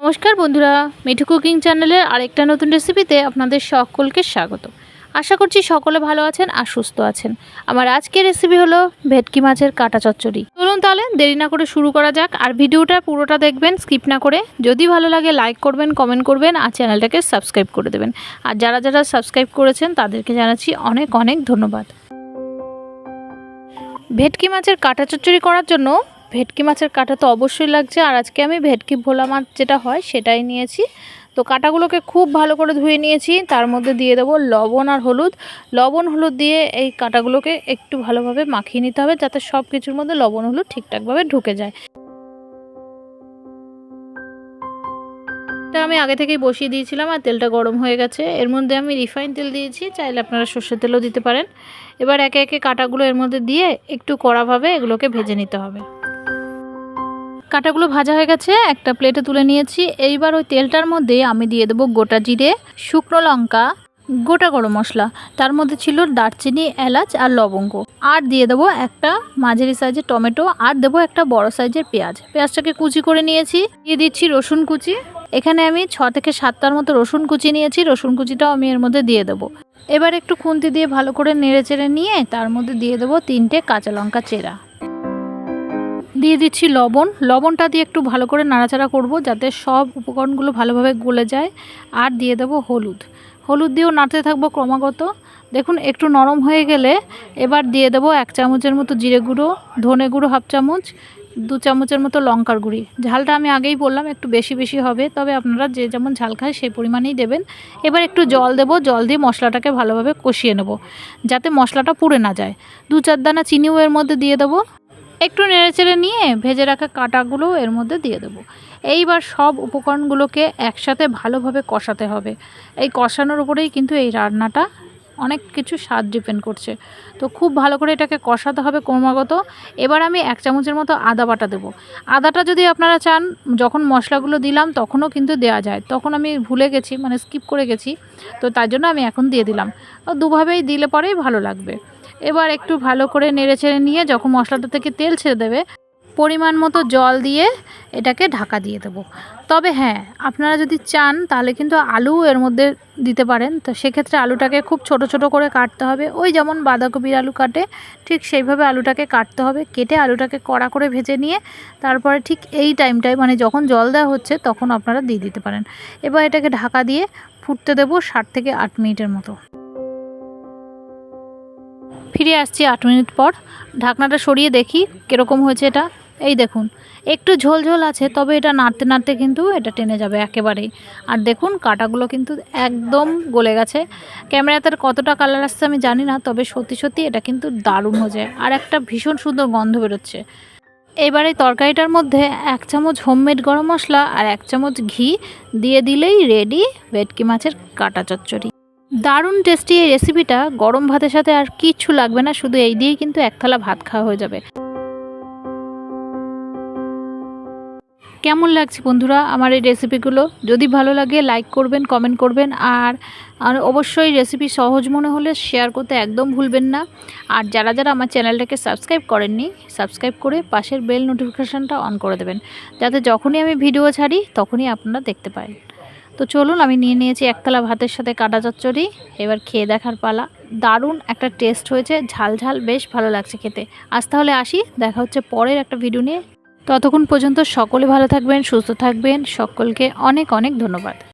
নমস্কার বন্ধুরা, মিঠু কুকিং চ্যানেলের আরেকটা নতুন রেসিপিতে আপনাদের সকলকে স্বাগত। আশা করছি সকলে ভালো আছেন আর সুস্থ আছেন। আমার আজকের রেসিপি হলো ভেটকি মাছের কাটা চচ্চড়ি। চলুন তাহলে দেরি না করে শুরু করা যাক। আর ভিডিওটা পুরোটা দেখবেন, স্কিপ না করে। যদি ভালো লাগে লাইক করবেন, কমেন্ট করবেন আর চ্যানেলটাকে সাবস্ক্রাইব করে দেবেন। আর যারা যারা সাবস্ক্রাইব করেছেন তাদেরকে জানাচ্ছি অনেক অনেক ধন্যবাদ। ভেটকি মাছের কাটা চচ্চড়ি করার জন্য ভেটকি মাছের কাটা তো অবশ্যই লাগছে। আর আজকে আমি ভেটকি ভোলা মাছ যেটা হয় সেটাই নিয়েছি। তো কাটাগুলোকে খুব ভালো করে ধুয়ে নিয়েছি। তার মধ্যে দিয়ে দেবো লবণ আর হলুদ। লবণ হলুদ দিয়ে এই কাটাগুলোকে একটু ভালোভাবে মাখিয়ে নিতে হবে, যাতে সব কিছুর মধ্যে লবণ হলুদ ঠিকঠাকভাবে ঢুকে যায়। এটা আমি আগে থেকেই বসিয়ে দিয়েছিলাম আর তেলটা গরম হয়ে গেছে। এর মধ্যে আমি রিফাইন তেল দিয়েছি, চাইলে আপনারা সর্ষের তেলও দিতে পারেন। এবার একে একে কাটাগুলো এর মধ্যে দিয়ে একটু কড়াভাবে এগুলোকে ভেজে নিতে হবে। কাটাগুলো ভাজা হয়ে গেছে, একটা প্লেটে তুলে নিয়েছি। এইবার ওই তেলটার মধ্যে আমি দিয়ে দেবো গোটা জিরে, শুকনো লঙ্কা, গোটা গরম মশলা। তার মধ্যে ছিল দারচিনি, এলাচ আর লবঙ্গ। আর দিয়ে দেবো একটা মাঝারি সাইজের টমেটো, আর দেবো একটা বড় সাইজের পেঁয়াজ। পেঁয়াজটাকে কুচি করে নিয়েছি। দিয়ে দিচ্ছি রসুন কুচি। এখানে আমি 6 থেকে 7টার মতো রসুন কুচি নিয়েছি। রসুন কুচিটাও আমি এর মধ্যে দিয়ে দেবো। এবার একটু খুন্তি দিয়ে ভালো করে নেড়ে চেড়ে নিয়ে তার মধ্যে দিয়ে দেবো 3টে কাঁচা লঙ্কা চেরা। দিয়ে দিচ্ছি লবণ। লবণটা দিয়ে একটু ভালো করে নাড়াচাড়া করব, যাতে সব উপকরণগুলো ভালোভাবে গলে যায়। আর দিয়ে দেবো হলুদ। হলুদ দিয়েও নাড়তে থাকবো ক্রমাগত। দেখুন একটু নরম হয়ে গেলে এবার দিয়ে দেবো 1 চামচের মতো জিরে গুঁড়ো, ধনে গুঁড়ো 1/2 চামচ, 2 চামচের মতো লঙ্কার গুঁড়ি। ঝালটা আমি আগেই বললাম একটু বেশি বেশি হবে, তবে আপনারা যে যেমন ঝাল খায় সেই পরিমাণেই দেবেন। এবার একটু জল দেবো। জল দিয়ে মশলাটাকে ভালোভাবে কষিয়ে নেব, যাতে মশলাটা পুড়ে না যায়। 2-4 দানা চিনিও এর মধ্যে দিয়ে দেবো। একটু নেড়েচেড়ে নিয়ে ভেজে রাখা কাটাগুলো এর মধ্যে দিয়ে দেবো। এইবার সব উপকরণগুলোকে একসাথে ভালোভাবে কষাতে হবে। এই কষানোর উপরেই কিন্তু এই রান্নাটা অনেক কিছু স্বাদ ডিপেন্ড করছে। তো খুব ভালো করে এটাকে কষাতে হবে ক্রমাগত। এবার আমি 1 চামচের মতো আদা বাটা দেবো। আদাটা যদি আপনারা চান যখন মশলাগুলো দিলাম তখনও কিন্তু দেওয়া যায়, তখন আমি ভুলে গেছি, মানে স্কিপ করে গেছি, তো তার জন্য আমি এখন দিয়ে দিলাম। দুভাবেই দিলে পরেই ভালো লাগবে। এবার একটু ভালো করে নেড়েচেড়ে নিয়ে যখন মশলাটা থেকে তেল ছেড়ে দেবে, পরিমাণ মতো জল দিয়ে এটাকে ঢাকা দিয়ে দেবো। তবে হ্যাঁ, আপনারা যদি চান তাহলে কিন্তু আলু এর মধ্যে দিতে পারেন। তো সেক্ষেত্রে আলুটাকে খুব ছোট ছোট করে কাটতে হবে, ওই যেমন বাঁধাকপির আলু কাটে ঠিক সেইভাবে আলুটাকে কাটতে হবে। কেটে আলুটাকে কড়া করে ভেজে নিয়ে তারপরে ঠিক এই টাইমটায়, মানে যখন জল দেওয়া হচ্ছে তখন আপনারা দিয়ে দিতে পারেন। এবার এটাকে ঢাকা দিয়ে ফুটতে দেবো 7 থেকে 8 মিনিটের মতো। ফিরে আসছি 8 মিনিট পর। ঢাকনাটা সরিয়ে দেখি কীরকম হয়েছে এটা। এই দেখুন একটু ঝোল ঝোল আছে, তবে এটা নাড়তে নাড়তে কিন্তু এটা টেনে যাবে একেবারেই। আর দেখুন কাটাগুলো কিন্তু একদম গলে গেছে। ক্যামেরাতে কতটা কালার আসছে আমি জানি না, তবে সত্যি সত্যি এটা কিন্তু দারুণ হয়ে যায় আর একটা ভীষণ সুন্দর গন্ধ বেরোচ্ছে। এবারে তরকারিটার মধ্যে 1 চামচ হোমমেড গরম মশলা আর 1 চামচ ঘি দিয়ে দিলেই রেডি ভেটকি মাছের কাটা চচ্চড়ি। দারুণ টেস্টি এই রেসিপিটা গরম ভাতের সাথে আর কিচ্ছু লাগবে না, শুধু এই দিয়েই কিন্তু 1 থালা ভাত খাওয়া হয়ে যাবে। কেমন লাগছে বন্ধুরা আমার এই রেসিপিগুলো? যদি ভালো লাগে লাইক করবেন, কমেন্ট করবেন। আর অবশ্যই রেসিপি সহজ মনে হলে শেয়ার করতে একদম ভুলবেন না। আর যারা যারা আমার চ্যানেলটাকে সাবস্ক্রাইব করেননি, সাবস্ক্রাইব করে পাশের বেল নোটিফিকেশানটা অন করে দেবেন, যাতে যখনই আমি ভিডিও ছাড়ি তখনই আপনারা দেখতে পান। তো চলুন, আমি নিয়ে নিয়েছি 1 থালা ভাতের সাথে কাটা চচ্চড়ি। এবার খেয়ে দেখার পালা। দারুণ একটা টেস্ট হয়েছে, ঝাল ঝাল, বেশ ভালো লাগছে খেতে। আজ তাহলে আসি, দেখা হচ্ছে পরের একটা ভিডিও নিয়ে। ততক্ষণ পর্যন্ত সকলে ভালো থাকবেন, সুস্থ থাকবেন। সকলকে অনেক অনেক ধন্যবাদ।